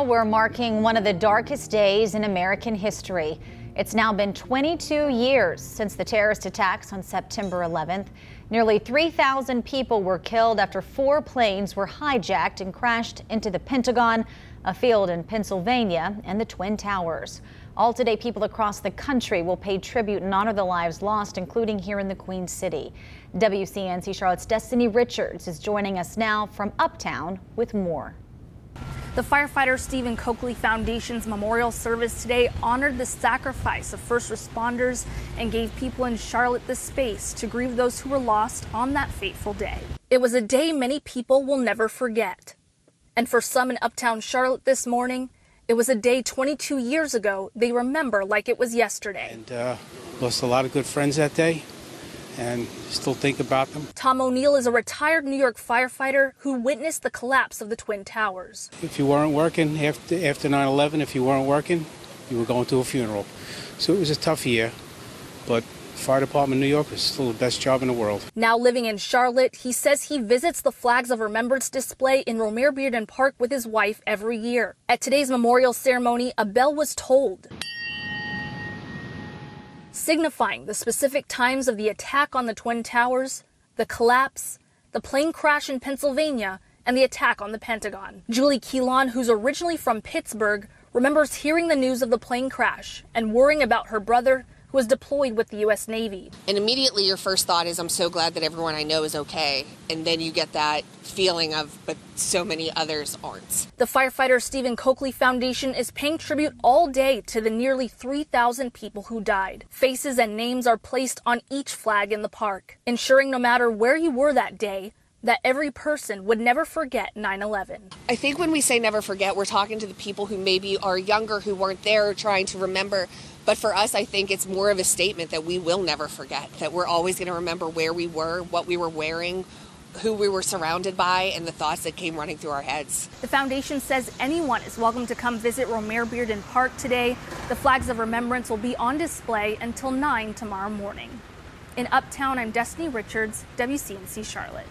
now we're marking one of the darkest days in American history. It's now been 22 years since the terrorist attacks on September 11th. Nearly 3,000 people were killed after 4 planes were hijacked and crashed into the Pentagon, a field in Pennsylvania, and the Twin Towers. All today, people across the country will pay tribute and honor the lives lost, including here in the Queen City. WCNC Charlotte's Destiny Richards is joining us now from Uptown with more. The firefighter Stephen Coakley Foundation's memorial service today honored the sacrifice of first responders and gave people in Charlotte the space to grieve those who were lost on that fateful day. It was a day many people will never forget. And for some in Uptown Charlotte this morning, it was a day 22 years ago they remember like it was yesterday. And lost a lot of good friends that day, and still think about them. Tom O'Neill is a retired New York firefighter who witnessed the collapse of the Twin Towers. If you weren't working after 9/11, if you weren't working, you were going to a funeral. So it was a tough year, but fire department in New York is still the best job in the world. Now living in Charlotte, he says he visits the Flags of Remembrance display in Romare Park with his wife every year. At today's memorial ceremony, a bell was tolled, signifying the specific times of the attack on the Twin Towers, the collapse, the plane crash in Pennsylvania, and the attack on the Pentagon. Julie Keelan, who's originally from Pittsburgh, remembers hearing the news of the plane crash and worrying about her brother, who was deployed with the U.S. Navy. And immediately your first thought is, I'm so glad that everyone I know is okay. And then you get that feeling of, but so many others aren't. The firefighter Stephen Coakley Foundation is paying tribute all day to the nearly 3,000 people who died. Faces and names are placed on each flag in the park, ensuring no matter where you were that day, that every person would never forget 9/11. I think when we say never forget, we're talking to the people who maybe are younger, who weren't there, trying to remember. But for us, I think it's more of a statement that we will never forget, that we're always going to remember where we were, what we were wearing, who we were surrounded by, and the thoughts that came running through our heads. The foundation says anyone is welcome to come visit Romare Park today. The Flags of Remembrance will be on display until 9 tomorrow morning. In Uptown, I'm Destiny Richards, WCNC Charlotte.